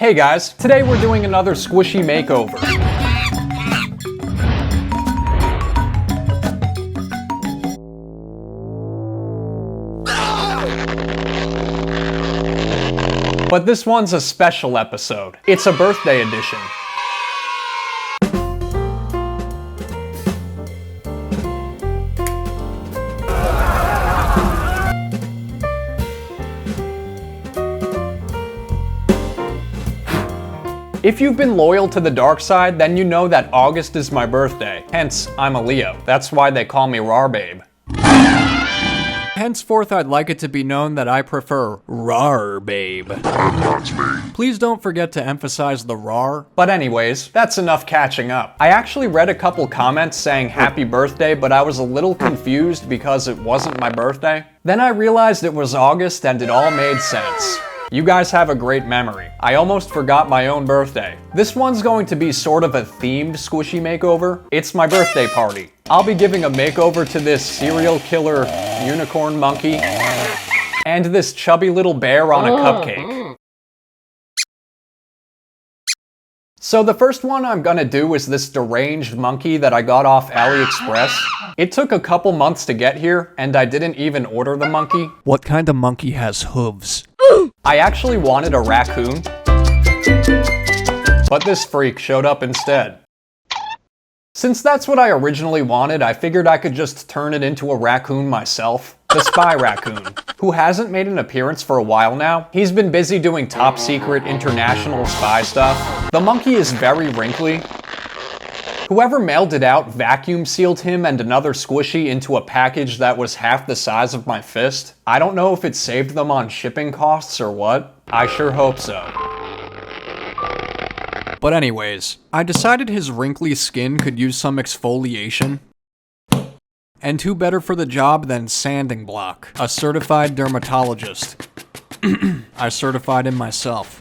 Hey guys, today we're doing another squishy makeover. But this one's a special episode. It's a birthday edition. If you've been loyal to the dark side, then you know that August is my birthday. Hence, I'm a Leo. That's why they call me Rar Babe. Henceforth, I'd like it to be known that I prefer Rar Babe. That's me. Please don't forget to emphasize the rar. But anyways, that's enough catching up. I actually read a couple comments saying happy birthday, but I was a little confused because it wasn't my birthday. Then I realized it was August and it all made sense. You guys have a great memory. I almost forgot my own birthday. This one's going to be sort of a themed squishy makeover. It's my birthday party. I'll be giving a makeover to this serial killer unicorn monkey and this chubby little bear on a cupcake. So the first one I'm gonna do is this deranged monkey that I got off AliExpress. It took a couple months to get here, and I didn't even order the monkey. What kind of monkey has hooves? I actually wanted a raccoon, but this freak showed up instead. Since that's what I originally wanted, I figured I could just turn it into a raccoon myself. The spy raccoon, who hasn't made an appearance for a while now. He's been busy doing top secret international spy stuff. The monkey is very wrinkly. Whoever mailed it out vacuum sealed him and another squishy into a package that was half the size of my fist. I don't know if it saved them on shipping costs or what. I sure hope so. But anyways, I decided his wrinkly skin could use some exfoliation. And who better for the job than Sanding Block, a certified dermatologist. I certified him myself.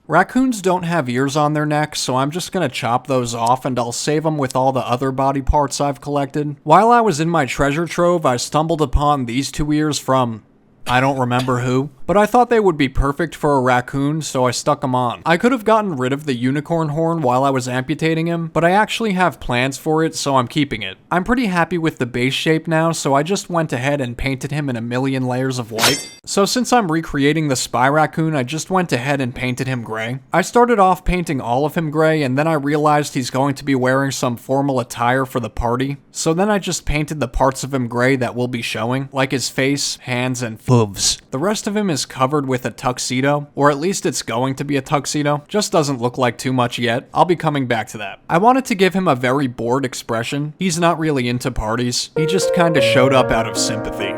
Raccoons don't have ears on their necks, so I'm just gonna chop those off and I'll save them with all the other body parts I've collected. While I was in my treasure trove, I stumbled upon these two ears from I don't remember who, but I thought they would be perfect for a raccoon, so I stuck them on. I could have gotten rid of the unicorn horn while I was amputating him, but I actually have plans for it, so I'm keeping it. I'm pretty happy with the base shape now, so I just went ahead and painted him in a million layers of white. So since I'm recreating the spy raccoon, I just went ahead and painted him gray. I started off painting all of him gray, and then I realized he's going to be wearing some formal attire for the party. So then I just painted the parts of him gray that will be showing, like his face, hands, and hooves. The rest of him is covered with a tuxedo, or at least it's going to be a tuxedo. Just doesn't look like too much yet. I'll be coming back to that. I wanted to give him a very bored expression. He's not really into parties. He just kinda showed up out of sympathy.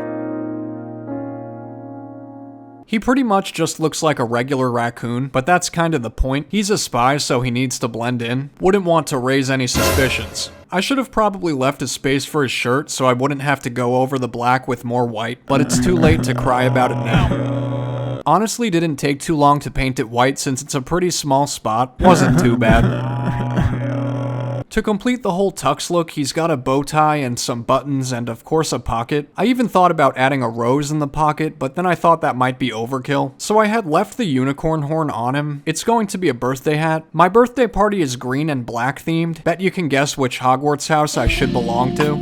He pretty much just looks like a regular raccoon, but that's kinda the point. He's a spy, so he needs to blend in. Wouldn't want to raise any suspicions. I should have probably left a space for his shirt so I wouldn't have to go over the black with more white, but it's too late to cry about it now. Honestly, didn't take too long to paint it white since it's a pretty small spot. Wasn't too bad. To complete the whole tux look, he's got a bow tie and some buttons and of course a pocket. I even thought about adding a rose in the pocket, but then I thought that might be overkill. So I had left the unicorn horn on him. It's going to be a birthday hat. My birthday party is green and black themed. Bet you can guess which Hogwarts house I should belong to.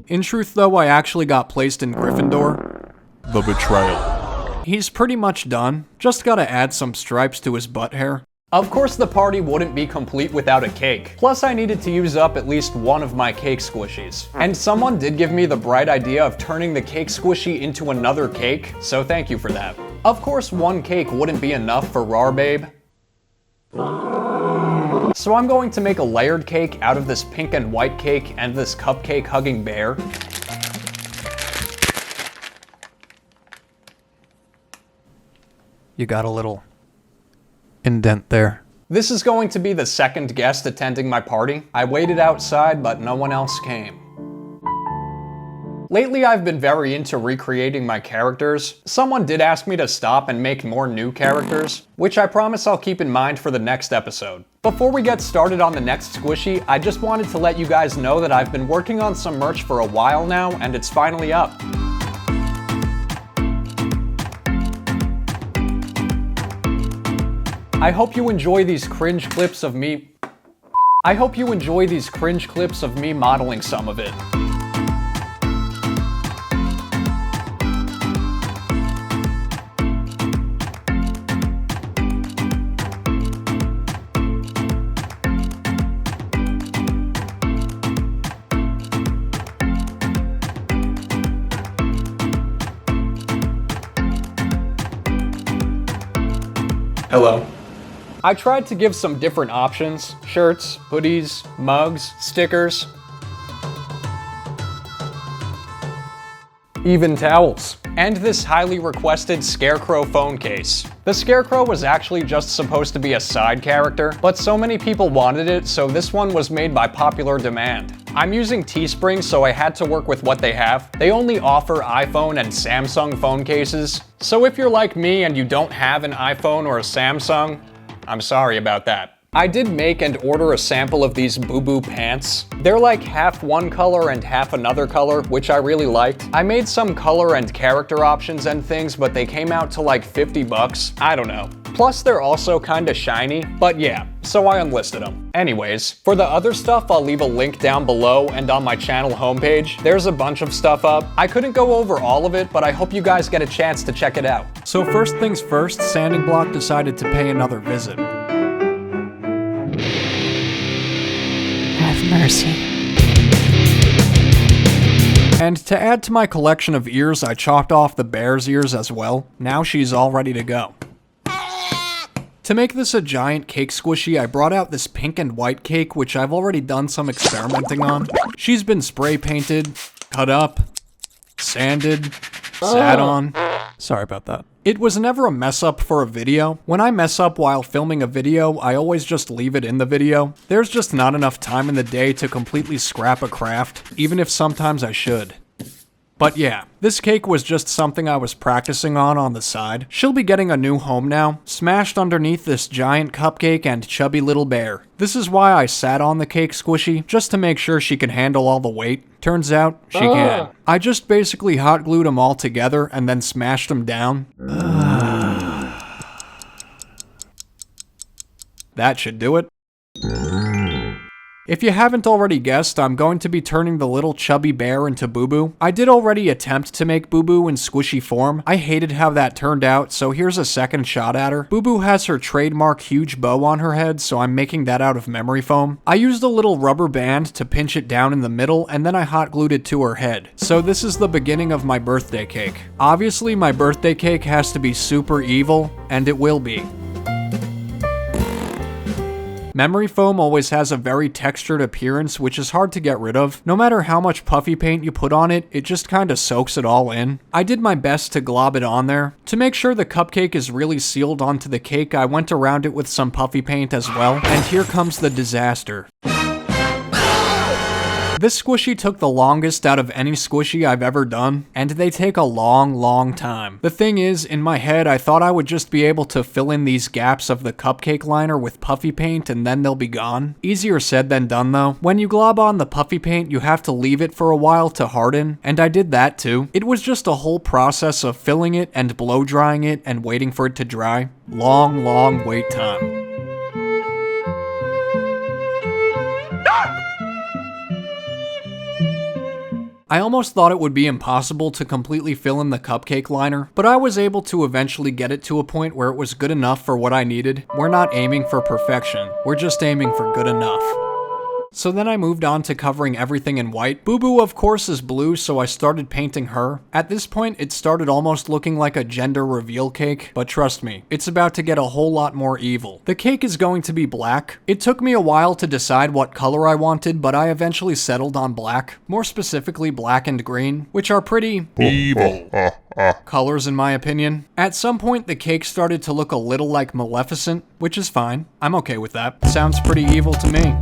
In truth though, I actually got placed in Gryffindor. The betrayal. He's pretty much done. Just gotta add some stripes to his butt hair. Of course the party wouldn't be complete without a cake. Plus I needed to use up at least one of my cake squishies. And someone did give me the bright idea of turning the cake squishy into another cake, so thank you for that. Of course one cake wouldn't be enough for Rar Babe. So I'm going to make a layered cake out of this pink and white cake and this cupcake hugging bear. You got a little indent there. This is going to be the second guest attending my party. I waited outside, but no one else came. Lately I've been very into recreating my characters. Someone did ask me to stop and make more new characters, which I promise I'll keep in mind for the next episode. Before we get started on the next squishy, I just wanted to let you guys know that I've been working on some merch for a while now, and it's finally up. I hope you enjoy these cringe clips of me modeling some of it. Hello. I tried to give some different options: shirts, hoodies, mugs, stickers, even towels, and this highly requested Scarecrow phone case. The Scarecrow was actually just supposed to be a side character, but so many people wanted it, so this one was made by popular demand. I'm using Teespring, so I had to work with what they have. They only offer iPhone and Samsung phone cases, so if you're like me and you don't have an iPhone or a Samsung, I'm sorry about that. I did make and order a sample of these Boo Boo pants. They're like half one color and half another color, which I really liked. I made some color and character options and things, but they came out to like 50 bucks. I don't know. Plus they're also kinda shiny, but yeah, so I unlisted them. Anyways, for the other stuff, I'll leave a link down below, and on my channel homepage, there's a bunch of stuff up. I couldn't go over all of it, but I hope you guys get a chance to check it out. So first things first, Sanding Block decided to pay another visit. Have mercy. And to add to my collection of ears, I chopped off the bear's ears as well. Now she's all ready to go. To make this a giant cake squishy, I brought out this pink and white cake, which I've already done some experimenting on. She's been spray painted, cut up, sanded, sat on. Sorry about that. It was never a mess up for a video. When I mess up while filming a video, I always just leave it in the video. There's just not enough time in the day to completely scrap a craft, even if sometimes I should. But yeah, this cake was just something I was practicing on the side. She'll be getting a new home now, smashed underneath this giant cupcake and chubby little bear. This is why I sat on the cake squishy, just to make sure she can handle all the weight. Turns out, she can. I just basically hot glued them all together and then smashed them down. That should do it. If you haven't already guessed, I'm going to be turning the little chubby bear into Boo Boo. I did already attempt to make Boo Boo in squishy form. I hated how that turned out, so here's a second shot at her. Boo Boo has her trademark huge bow on her head, so I'm making that out of memory foam. I used a little rubber band to pinch it down in the middle, and then I hot glued it to her head. So this is the beginning of my birthday cake. Obviously, my birthday cake has to be super evil, and it will be. Memory foam always has a very textured appearance, which is hard to get rid of. No matter how much puffy paint you put on it, it just kinda soaks it all in. I did my best to glob it on there. To make sure the cupcake is really sealed onto the cake, I went around it with some puffy paint as well. And here comes the disaster. This squishy took the longest out of any squishy I've ever done, and they take a long, long time. The thing is, in my head, I thought I would just be able to fill in these gaps of the cupcake liner with puffy paint and then they'll be gone. Easier said than done though. When you glob on the puffy paint, you have to leave it for a while to harden, and I did that too. It was just a whole process of filling it and blow drying it and waiting for it to dry. Long, long wait time. I almost thought it would be impossible to completely fill in the cupcake liner, but I was able to eventually get it to a point where it was good enough for what I needed. We're not aiming for perfection, we're just aiming for good enough. So then I moved on to covering everything in white. Boo Boo, of course, is blue, so I started painting her. At this point, it started almost looking like a gender reveal cake, but trust me, it's about to get a whole lot more evil. The cake is going to be black. It took me a while to decide what color I wanted, but I eventually settled on black. More specifically, black and green, which are pretty Evil. colors in my opinion. At some point, the cake started to look a little like Maleficent, which is fine. I'm okay with that. Sounds pretty evil to me.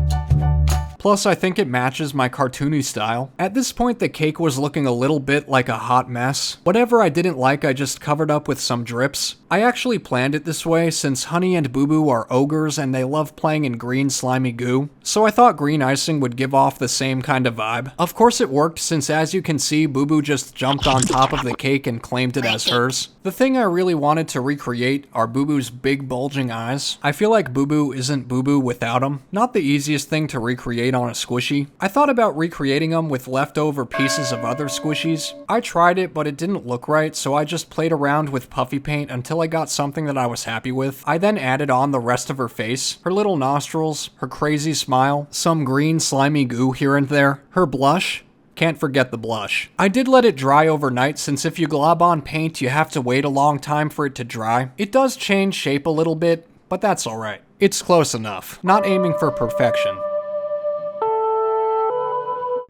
Plus, I think it matches my cartoony style. At this point, the cake was looking a little bit like a hot mess. Whatever I didn't like, I just covered up with some drips. I actually planned it this way since Honey and Boo Boo are ogres and they love playing in green slimy goo, so I thought green icing would give off the same kind of vibe. Of course it worked, since as you can see, Boo Boo just jumped on top of the cake and claimed it as hers. The thing I really wanted to recreate are Boo Boo's big bulging eyes. I feel like Boo Boo isn't Boo Boo without them. Not the easiest thing to recreate on a squishy. I thought about recreating them with leftover pieces of other squishies. I tried it, but it didn't look right, so I just played around with puffy paint until I got something that I was happy with. I then added on the rest of her face, her little nostrils, her crazy smile, some green slimy goo here and there, her blush. Can't forget the blush. I did let it dry overnight, since if you glob on paint, you have to wait a long time for it to dry. It does change shape a little bit, but that's alright. It's close enough. Not aiming for perfection.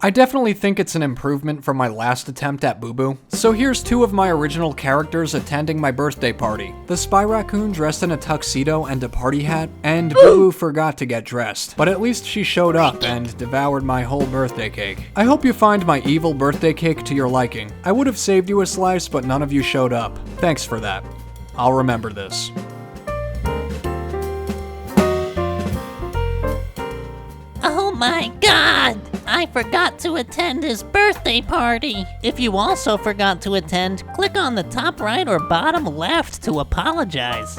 I definitely think it's an improvement from my last attempt at Boo Boo. So here's two of my original characters attending my birthday party. The Spy Raccoon dressed in a tuxedo and a party hat, and Boo Boo forgot to get dressed. But at least she showed up and devoured my whole birthday cake. I hope you find my evil birthday cake to your liking. I would have saved you a slice, but none of you showed up. Thanks for that. I'll remember this. Oh my god! I forgot to attend his birthday party! If you also forgot to attend, click on the top right or bottom left to apologize.